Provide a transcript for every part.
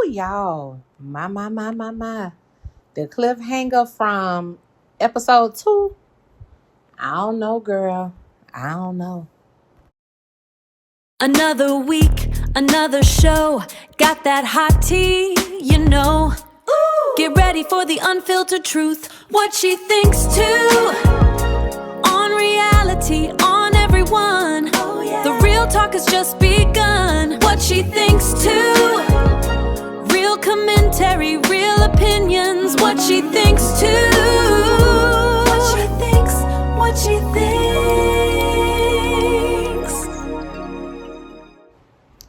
Ooh, y'all. My. The cliffhanger from episode 2. I don't know, girl. I don't know. Another week, another show. Got that hot tea, you know. Ooh. Get ready for the unfiltered truth. What she thinks too. On reality, on everyone. Oh, yeah. The real talk has just begun. What she thinks too. Real commentary, real opinions. What she thinks too. What she thinks.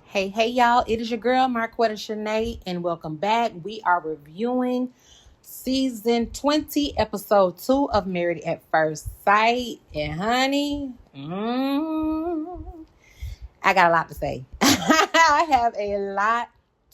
Hey, y'all. It is your girl, Marquetta Shanae, and welcome back. We are reviewing season 20, episode 2 of Married at First Sight. And honey, I got a lot to say. I have a lot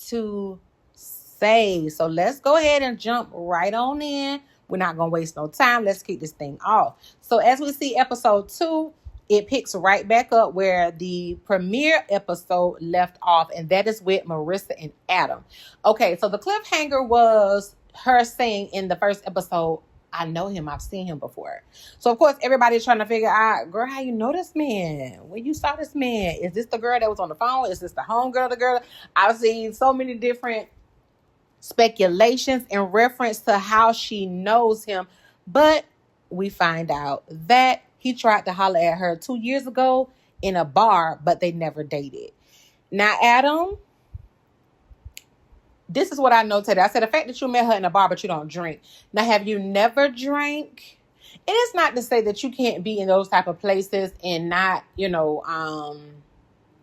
to say. So let's go ahead and jump right on in. We're not going to waste no time. Let's kick this thing off. So as we see episode 2, it picks right back up where the premiere episode left off, and that is with Marissa and Adam. Okay, so the cliffhanger was her saying in the first episode, I know him, I've seen him before. So of course everybody's trying to figure out, girl, how you know this man? When you saw this man? Is this the girl that was on the phone? Is this the homegirl, the girl? I've seen so many different speculations in reference to how she knows him, but we find out that he tried to holler at her 2 years ago in a bar, but they never dated. Now, Adam, this is what I know today. I said the fact that you met her in a bar, but you don't drink. Now, have you never drank? And it's not to say that you can't be in those type of places and not,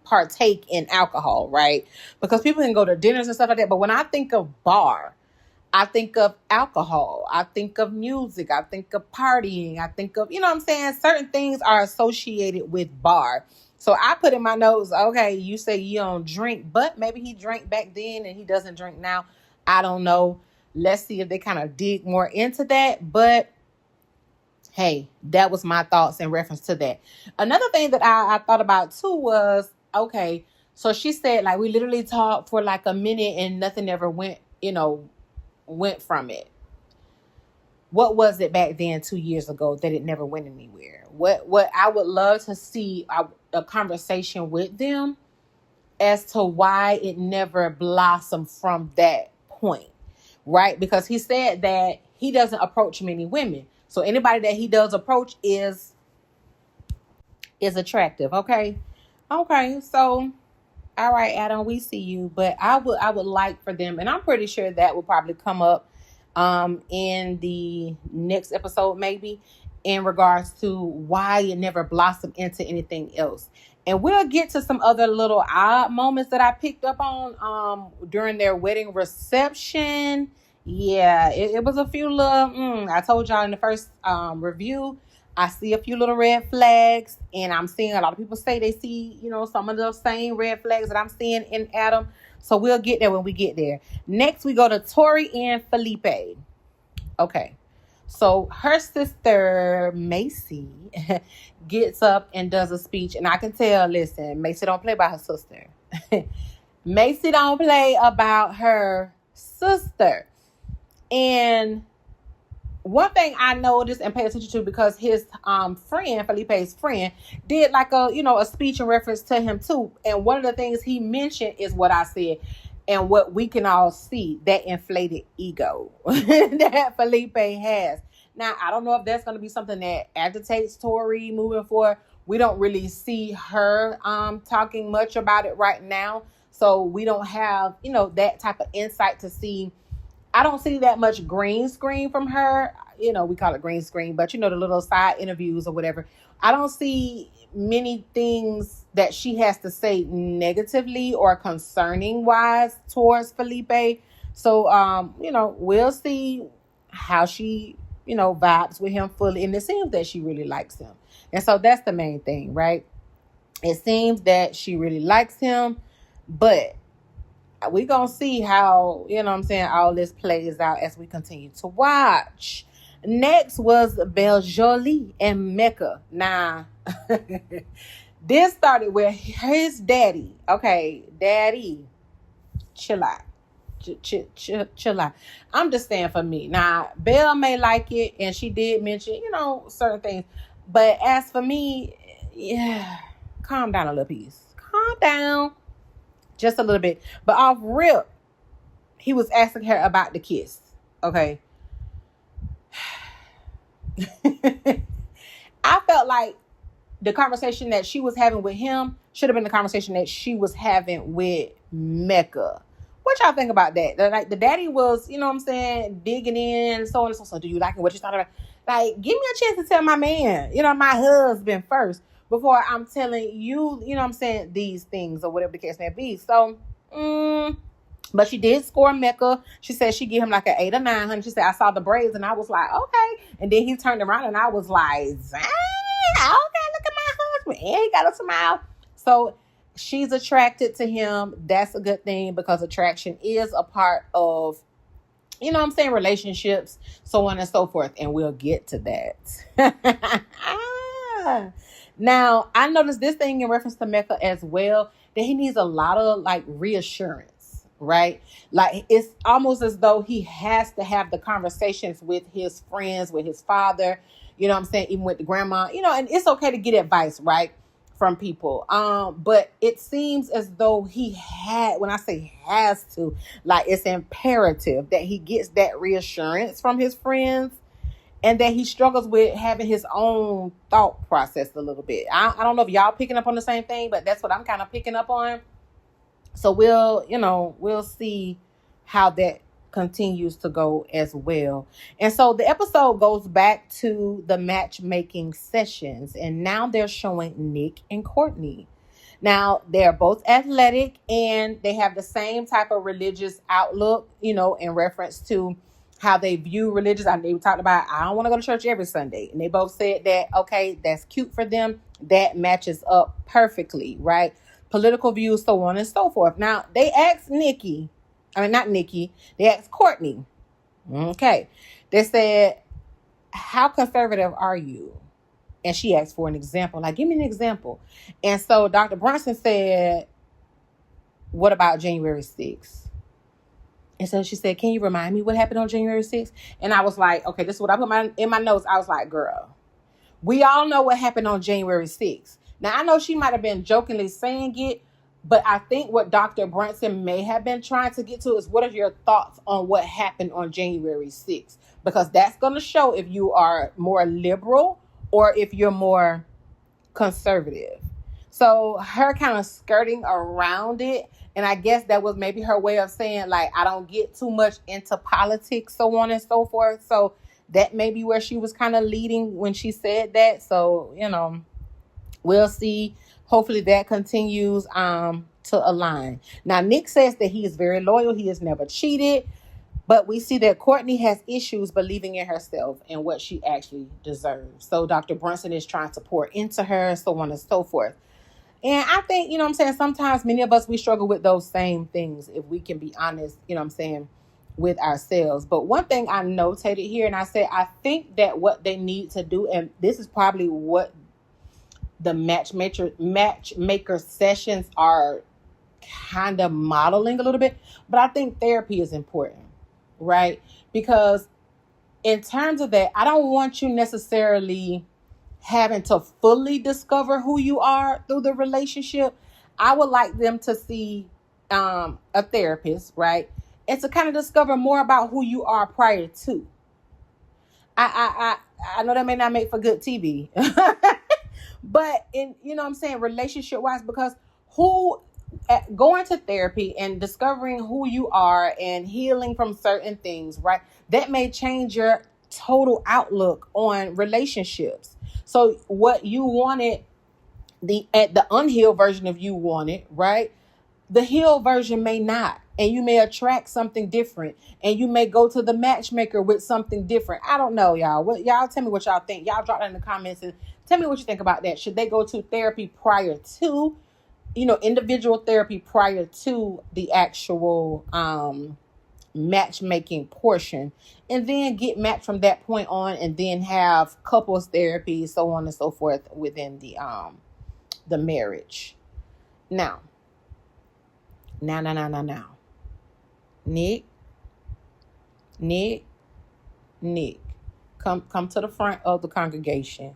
partake in alcohol, right? Because people can go to dinners and stuff like that. But when I think of bar, I think of alcohol. I think of music. I think of partying. I think of, certain things are associated with bar. So I put in my notes, okay, you say you don't drink, but maybe he drank back then and he doesn't drink now. I don't know. Let's see if they kind of dig more into that. But hey, that was my thoughts in reference to that. Another thing that I thought about too was, okay, so she said like we literally talked for like a minute and nothing ever went from it. What was it back then 2 years ago that it never went anywhere? What I would love to see a conversation with them as to why it never blossomed from that point, right? Because he said that he doesn't approach many women. So anybody that he does approach is attractive, okay? Okay, so all right, Adam, we see you, but I would like for them, and I'm pretty sure that will probably come up in the next episode, maybe, in regards to why it never blossomed into anything else. And we'll get to some other little odd moments that I picked up on during their wedding reception. Yeah, it was a few little, I told y'all in the first review, I see a few little red flags, and I'm seeing a lot of people say they see, some of those same red flags that I'm seeing in Adam. So we'll get there when we get there. Next, we go to Tori and Felipe. Okay. So her sister, Macy, gets up and does a speech. And I can tell, listen, Macy don't play about her sister. Macy don't play about her sister. And one thing I noticed and paid attention to, because his friend, Felipe's friend, did like a speech in reference to him too. And one of the things he mentioned is what I said, and what we can all see, that inflated ego that Felipe has. Now, I don't know if that's going to be something that agitates Tori moving forward. We don't really see her talking much about it right now. So we don't have, that type of insight to see. I don't see that much green screen from her. We call it green screen, but the little side interviews or whatever. I don't see many things that she has to say negatively or concerning wise towards Felipe. So, we'll see how she, vibes with him fully. And it seems that she really likes him. And so that's the main thing, right? It seems that she really likes him, but we gonna see how, all this plays out as we continue to watch. Next was Girlllllll and Mecca. Now, this started with his daddy. Okay, daddy, chill out. chill out. I'm just saying for me. Now, Belle may like it, and she did mention, certain things. But as for me, yeah, calm down a little piece. Calm down just a little bit. But off rip, he was asking her about the kiss. Okay. I felt like the conversation that she was having with him should have been the conversation that she was having with Mecca. What y'all think about that? Like, the daddy was, digging in, so on and so. So, do you like it? What you thought about? Like, give me a chance to tell my man, my husband first before I'm telling you, these things or whatever the case may be. So, but she did score Mecca. She said she gave him like an 8 or 9. Honey. She said, I saw the braids and I was like, okay. And then he turned around and I was like, dang, okay, look at my husband. And he got a smile. So she's attracted to him. That's a good thing because attraction is a part of, relationships, so on and so forth. And we'll get to that. Now, I noticed this thing in reference to Mecca as well, that he needs a lot of like reassurance. Right? Like, it's almost as though he has to have the conversations with his friends, with his father, even with the grandma, and it's okay to get advice, right, from people. But it seems as though when I say has to, like, it's imperative that he gets that reassurance from his friends and that he struggles with having his own thought process a little bit. I don't know if y'all picking up on the same thing, but that's what I'm kind of picking up on. So we'll see how that continues to go as well. And so the episode goes back to the matchmaking sessions, and now they're showing Nick and Courtney. Now, they're both athletic and they have the same type of religious outlook, in reference to how they view religious. They talked about, I don't want to go to church every Sunday. And they both said that, okay, that's cute for them. That matches up perfectly, right? Political views, so on and so forth. Now, they asked they asked Courtney. Okay. They said, how conservative are you? And she asked for an example. Like, give me an example. And so Dr. Brunson said, what about January 6th? And so she said, can you remind me what happened on January 6th? And I was like, okay, this is what I put in my notes. I was like, girl, we all know what happened on January 6th. Now, I know she might have been jokingly saying it, but I think what Dr. Brunson may have been trying to get to is, what are your thoughts on what happened on January 6th? Because that's going to show if you are more liberal or if you're more conservative. So her kind of skirting around it, and I guess that was maybe her way of saying, like, I don't get too much into politics, so on and so forth. So that may be where she was kind of leading when she said that. So, we'll see. Hopefully that continues to align. Now, Nick says that he is very loyal. He has never cheated. But we see that Courtney has issues believing in herself and what she actually deserves. So Dr. Brunson is trying to pour into her, so on and so forth. And I think, sometimes many of us, we struggle with those same things, if we can be honest, with ourselves. But one thing I notated here, and I said, I think that what they need to do, and this is probably what the matchmaker sessions are kind of modeling a little bit, but I think therapy is important, right? Because in terms of that, I don't want you necessarily having to fully discover who you are through the relationship. I would like them to see a therapist, right? And to kind of discover more about who you are prior to. I know that may not make for good TV, but in, relationship wise, because going to therapy and discovering who you are and healing from certain things, right? That may change your total outlook on relationships. So what you wanted, the unhealed version of you wanted, right? The healed version may not. And you may attract something different. And you may go to the matchmaker with something different. I don't know, y'all. Y'all tell me what y'all think. Y'all drop that in the comments and tell me what you think about that. Should they go to therapy prior to, individual therapy prior to the actual matchmaking portion, and then get matched from that point on, and then have couples therapy, so on and so forth within the marriage. Now. Nick, Nick, Nick, come to the front of the congregation.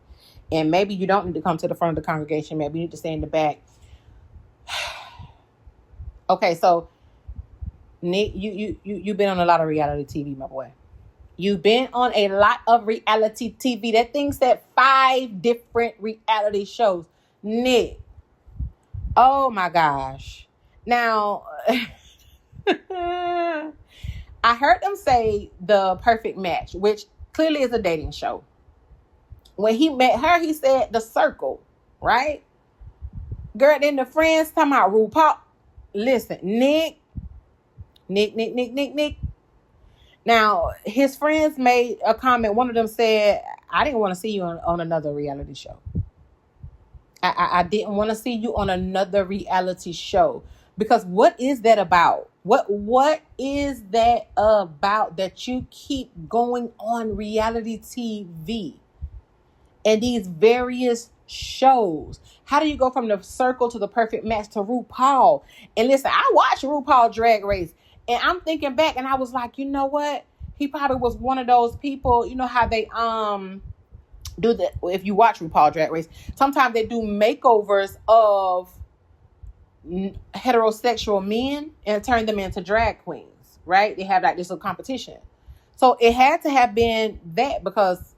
And maybe you don't need to come to the front of the congregation. Maybe you need to stay in the back. Okay, so Nick, you've been on a lot of reality TV, my boy. You've been on a lot of reality TV. That thing said 5 different reality shows. Nick. Oh my gosh. Now, I heard them say The Perfect Match, which clearly is a dating show. When he met her, he said The Circle, right? Girl, then the friends talking about RuPaul. Listen, Nick. Now, his friends made a comment. One of them said, I didn't want to see you on another reality show. I didn't want to see you on another reality show. Because what is that about? What is that about that you keep going on reality TV and these various shows? How do you go from The Circle to The Perfect Match to RuPaul? And listen, I watched RuPaul Drag Race. And I'm thinking back and I was like, you know what? He probably was one of those people, you know how they do that. If you watch RuPaul Drag Race, sometimes they do makeovers of heterosexual men and turn them into drag queens, right? They have like this little competition. So it had to have been that because,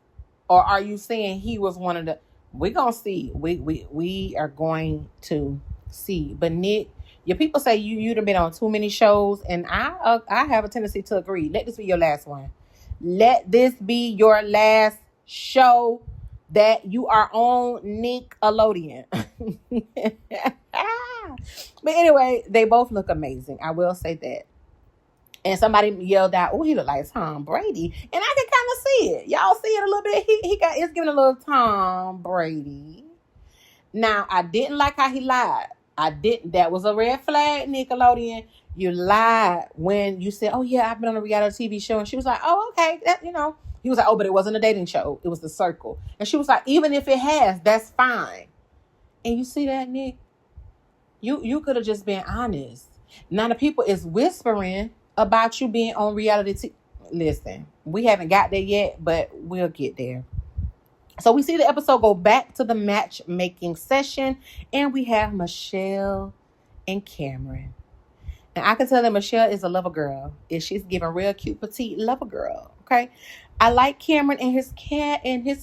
or are you saying he was one of the, we're going to see. We are going to see. But Nick, your people say you'd have been on too many shows, and I have a tendency to agree. Let this be your last one. Let this be your last show that you are on, Nickelodeon. But anyway, they both look amazing. I will say that. And somebody yelled out, "Oh, he look like Tom Brady," and I can kind of see it. Y'all see it a little bit. It's giving a little Tom Brady. Now, I didn't like how he lied. That was a red flag, Nickelodeon. You lied when you said, "Oh yeah, I've been on a reality TV show," and she was like, "Oh, okay, that, you know." He was like, "Oh, but it wasn't a dating show. It was The Circle." And she was like, "Even if it has, that's fine." And you see that, Nick? You could have just been honest. Now the people is whispering about you being on reality TV. Listen, we haven't got there yet, but we'll get there. So we see the episode go back to the matchmaking session, and we have Michelle and Cameron. And I can tell that Michelle is a lover girl. She's giving real cute, petite lover girl. Okay, I like Cameron, and his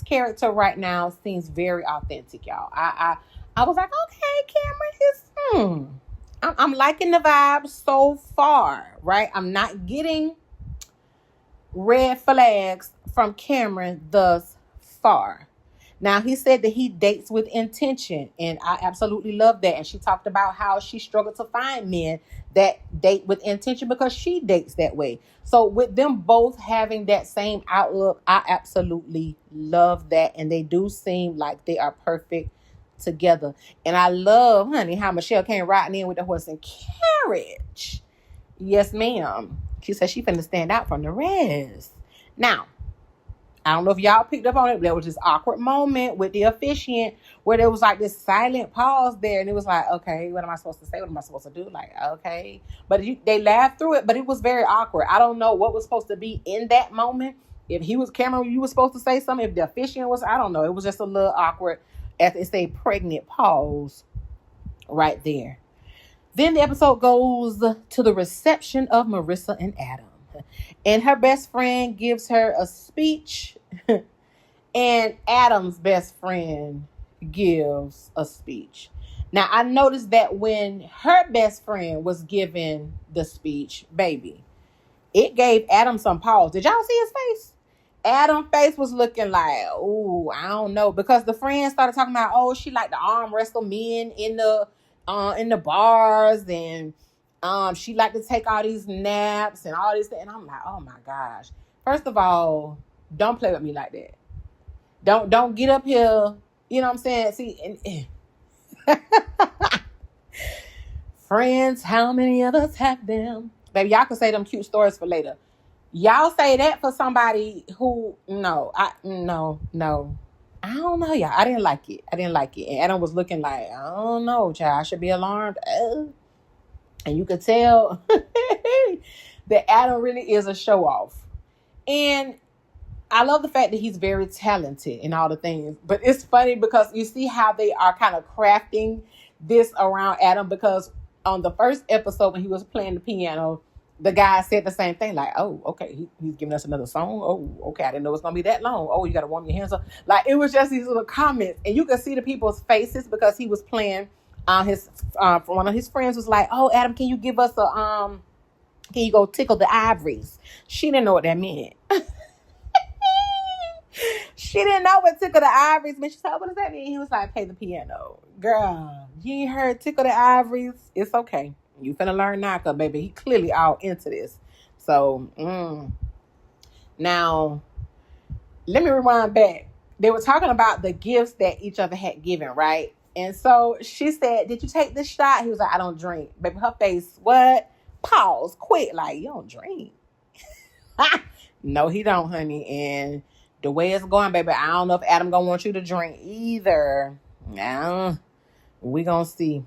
character right now seems very authentic, y'all. I was like, okay, Cameron is. I'm liking the vibe so far, right? I'm not getting red flags from Cameron thus far. Now, he said that he dates with intention, and I absolutely love that. And she talked about how she struggled to find men that date with intention because she dates that way. So with them both having that same outlook, I absolutely love that. And they do seem like they are perfect together. And I love, honey, how Michelle came riding in with the horse and carriage. Yes, ma'am. She said she finna stand out from the rest. Now, I don't know if y'all picked up on it, but there was this awkward moment with the officiant where there was like this silent pause there. And it was like, okay, what am I supposed to say? What am I supposed to do? Like, okay. But they laughed through it, but it was very awkward. I don't know what was supposed to be in that moment. If he was Cameron, you were supposed to say something. If the officiant was, I don't know. It was just a little awkward, as they say, pregnant pause right there. Then the episode goes to the reception of Marissa and Adam. And her best friend gives her a speech. And Adam's best friend gives a speech. Now, I noticed that when her best friend was giving the speech, baby, it gave Adam some pause. Did y'all see his face? Adam's face was looking like, oh, I don't know. Because the friends started talking about, oh, she like to arm wrestle men in the bars, and she like to take all these naps and all this. And I'm like, oh my gosh. First of all, don't play with me like that. Don't get up here. You know what I'm saying? See, friends, how many of us have them? Baby, y'all can say them cute stories for later. Y'all say that for somebody who, no. I don't know, y'all. I didn't like it. And Adam was looking like, I don't know, child. I should be alarmed. And you could tell that Adam really is a show off. And I love the fact that he's very talented in all the things. But it's funny because you see how they are kind of crafting this around Adam, because on the first episode when he was playing the piano, the guy said the same thing, like, oh, okay, he's giving us another song. Oh, okay, I didn't know it's going to be that long. Oh, you got to warm your hands up. Like, it was just these little comments. And you could see the people's faces because he was playing. One of his friends was like, oh, Adam, can you give us can you go tickle the ivories? She didn't know what that meant. She didn't know what tickle the ivories meant. She said, what does that mean? He was like, play the piano. Girl, you ain't heard tickle the ivories? It's okay. You finna learn now, cause baby, he clearly all into this. So, now, let me rewind back. They were talking about the gifts that each other had given, right? And so she said, did you take this shot? He was like, I don't drink. Baby, her face, what? Pause, quick, like, you don't drink. No, he don't, honey. And the way it's going, baby, I don't know if Adam gonna want you to drink either. Now, we gonna see.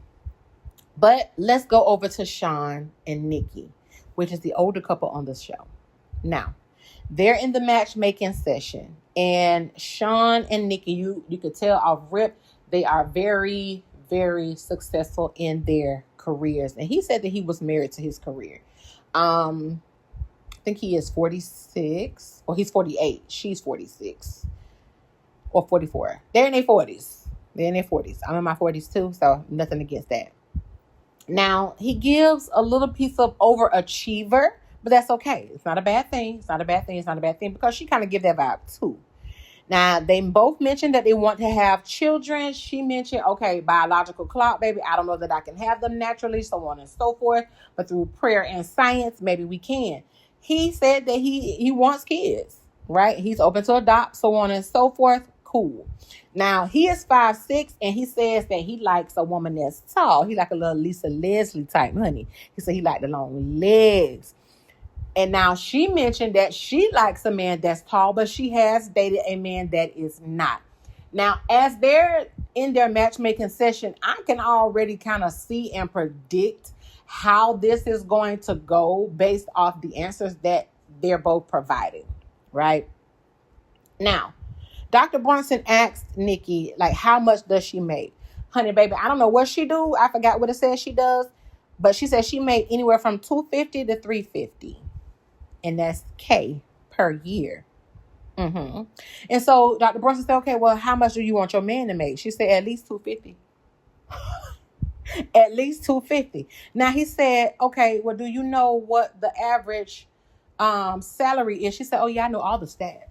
But let's go over to Sean and Nikki, which is the older couple on the show. Now, they're in the matchmaking session. And Sean and Nikki, you could tell off rip, they are very, very successful in their careers. And he said that he was married to his career. I think he is 46, or he's 48. She's 46 or 44. They're in their 40s. I'm in my 40s too, so nothing against that. Now, he gives a little piece of overachiever, but that's okay. It's not a bad thing. Because she kind of give that vibe too. Now, they both mentioned that they want to have children. She mentioned, okay, biological clock, baby. I don't know that I can have them naturally, so on and so forth. But through prayer and science, maybe we can. He said that he wants kids, right? He's open to adopt, so on and so forth. Cool. Now, he is 5'6", and he says that he likes a woman that's tall. He like a little Lisa Leslie type, honey. He said he like the long legs. And now she mentioned that she likes a man that's tall, but she has dated a man that is not. Now, as they're in their matchmaking session, I can already kind of see and predict how this is going to go based off the answers that they're both providing, right? Now, Dr. Brunson asked Nikki, like, how much does she make? Honey, baby, I don't know what she do. I forgot what it says she does. But she said she made anywhere from $250 to $350. And that's K per year. And so Dr. Brunson said, okay, well, how much do you want your man to make? She said, at least $250. At least $250. Now he said, okay, well, do you know what the average salary is? She said, oh yeah, I know all the stats.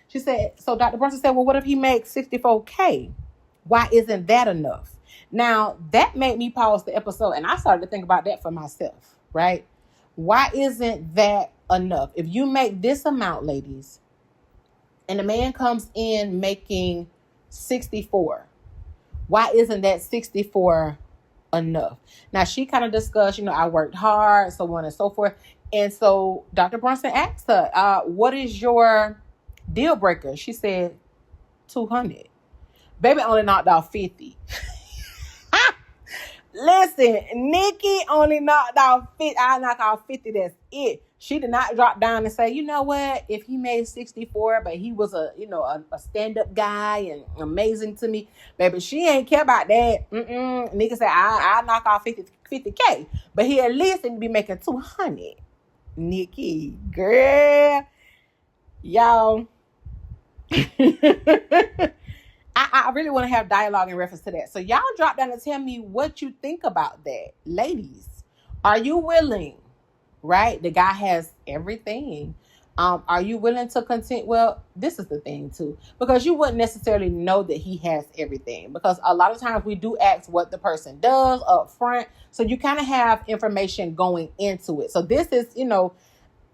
She said, so Dr. Brunson said, well, what if he makes $64K? Why isn't that enough? Now that made me pause the episode, and I started to think about that for myself, right? Why isn't that enough? If you make this amount, ladies, and the man comes in making 64, why isn't that 64 enough? Now, she kind of discussed, I worked hard, so on and so forth. And so Dr. Brunson asked her, what is your deal breaker? She said, 200. Baby only knocked out 50. Listen, Nikki only knocked out 50. I knock out 50. That's it. She did not drop down and say, you know what? If he made 64, but he was a stand-up guy and amazing to me, baby, she ain't care about that. Nikki said, I knock out 50K, but he at least didn't be making 200. Nikki, girl, y'all. I really want to have dialogue in reference to that. So y'all drop down and tell me what you think about that. Ladies, are you willing, right? The guy has everything. Are you willing to continue? Well, this is the thing too, because you wouldn't necessarily know that he has everything, because a lot of times we do ask what the person does up front. So you kind of have information going into it. So this is,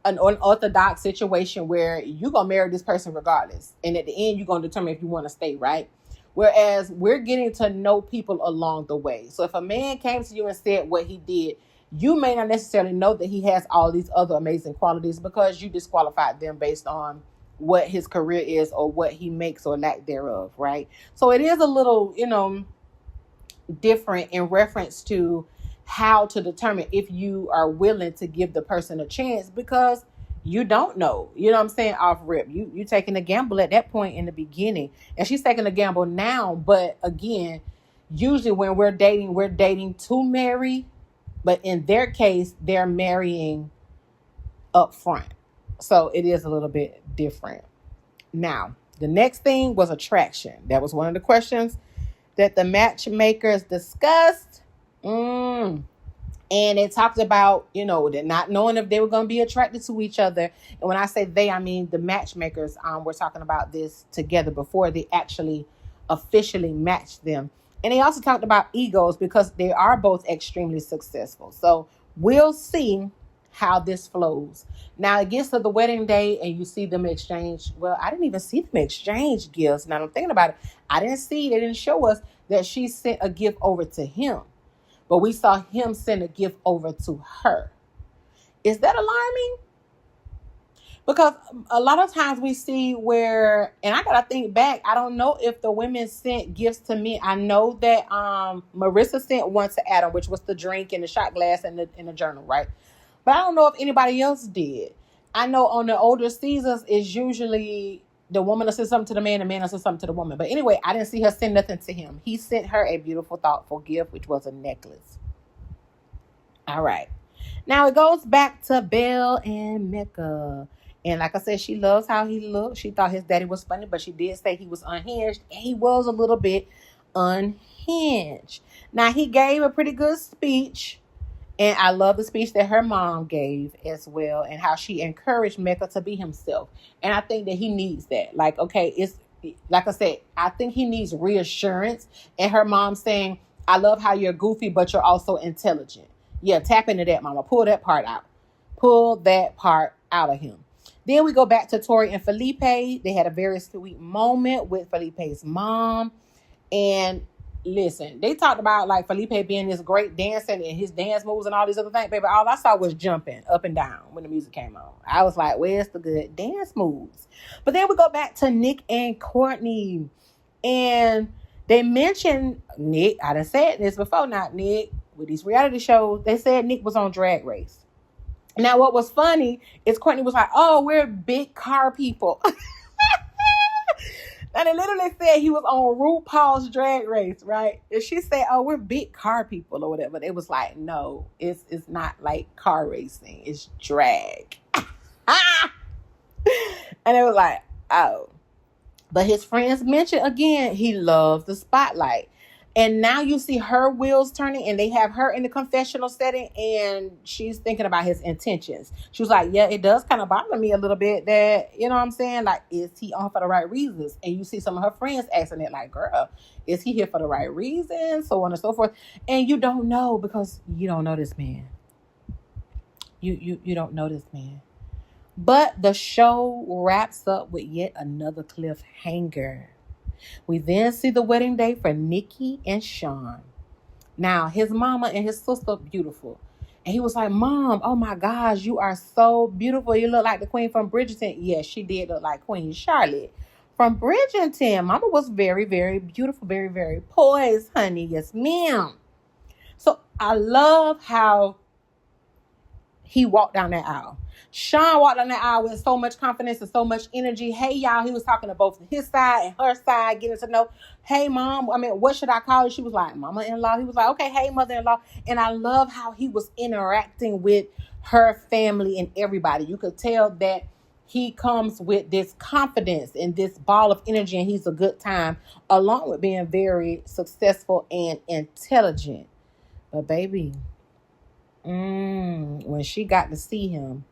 an unorthodox situation where you're going to marry this person regardless. And at the end, you're going to determine if you want to stay, right? Whereas we're getting to know people along the way. So if a man came to you and said what he did, you may not necessarily know that he has all these other amazing qualities because you disqualified them based on what his career is or what he makes or lack thereof, right? So it is a little, different in reference to how to determine if you are willing to give the person a chance, because you don't know. You know what I'm saying? Off rip. You taking a gamble at that point in the beginning. And she's taking a gamble now. But again, usually when we're dating to marry. But in their case, they're marrying up front. So it is a little bit different. Now, the next thing was attraction. That was one of the questions that the matchmakers discussed. And it talked about, they're not knowing if they were going to be attracted to each other. And when I say they, I mean the matchmakers. We're talking about this together before they actually officially matched them. And they also talked about egos, because they are both extremely successful. So we'll see how this flows. Now it gets to the wedding day and you see them exchange. Well, I didn't even see them exchange gifts. Now I'm thinking about it. They didn't show us that she sent a gift over to him. But we saw him send a gift over to her. Is that alarming? Because a lot of times we see where, and I got to think back, I don't know if the women sent gifts to me. I know that Marissa sent one to Adam, which was the drink and the shot glass and the journal, right? But I don't know if anybody else did. I know on the older seasons, it's usually the woman will send something to the man will send something to the woman. But anyway, I didn't see her send nothing to him. He sent her a beautiful, thoughtful gift, which was a necklace. All right. Now it goes back to Belle and Mecca. And like I said, she loves how he looked. She thought his daddy was funny, but she did say he was unhinged. And he was a little bit unhinged. Now, he gave a pretty good speech. And I love the speech that her mom gave as well, and how she encouraged Mecca to be himself. And I think that he needs that. Like, okay, it's like I said, I think he needs reassurance. And her mom saying, I love how you're goofy, but you're also intelligent. Yeah, tap into that, mama. Pull that part out. Pull that part out of him. Then we go back to Tori and Felipe. They had a very sweet moment with Felipe's mom. And listen, they talked about like Felipe being this great dancer and his dance moves and all these other things. Baby, all I saw was jumping up and down when the music came on. I was like, where's the good dance moves? But then we go back to Nick and Courtney. And they mentioned Nick. I done said this before, not Nick. With these reality shows, they said Nick was on Drag Race. Now, what was funny is Courtney was like, oh, we're big car people. And they literally said he was on RuPaul's Drag Race, right? And she said, oh, we're big car people or whatever. It was like, no, it's not like car racing. It's drag. And it was like, oh. But his friends mentioned again, he loves the spotlight. And now you see her wheels turning, and they have her in the confessional setting, and she's thinking about his intentions. She was like, yeah, it does kind of bother me a little bit that, you know what I'm saying? Like, is he on for the right reasons? And you see some of her friends asking it like, girl, is he here for the right reasons? So on and so forth. And you don't know, because you don't know this man. You don't know this man. But the show wraps up with yet another cliffhanger. We then see the wedding day for Nikki and Sean. Now, his mama and his sister, beautiful. And he was like, Mom, oh my gosh, you are so beautiful. You look like the queen from Bridgerton. Yes, she did look like Queen Charlotte from Bridgerton. Mama was very, very beautiful, very, very poised, honey. Yes, ma'am. So I love how he walked down that aisle. Sean walked down the aisle with so much confidence and so much energy. Hey, y'all, he was talking to both his side and her side, getting to know, hey, Mom, what should I call you? She was like, Mama-in-law. He was like, okay, hey, mother-in-law. And I love how he was interacting with her family and everybody. You could tell that he comes with this confidence and this ball of energy, and he's a good time, along with being very successful and intelligent. But baby, when she got to see him,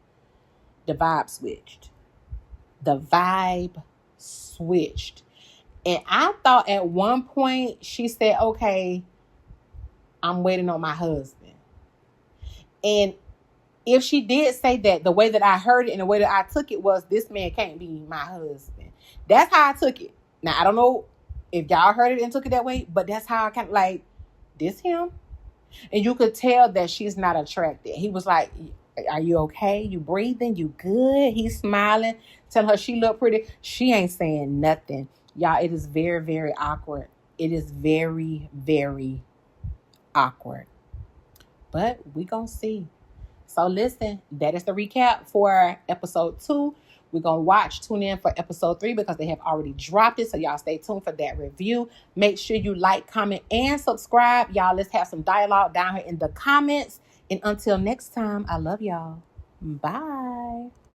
the vibe switched. The vibe switched. And I thought at one point she said, okay, I'm waiting on my husband. And if she did say that, the way that I heard it and the way that I took it was, this man can't be my husband. That's how I took it. Now, I don't know if y'all heard it and took it that way, but that's how I kind of like, this him? And you could tell that she's not attracted. He was like, are you okay? You breathing? You good? He's smiling, telling her she looked pretty. She ain't saying nothing. Y'all, it is very, very awkward. It is very, very awkward. but we gonna see. So listen, that is the recap for episode 2. We're going to tune in for episode 3 because they have already dropped it. So y'all stay tuned for that review. Make sure you like, comment, and subscribe. Y'all, let's have some dialogue down here in the comments. And until next time, I love y'all. Bye.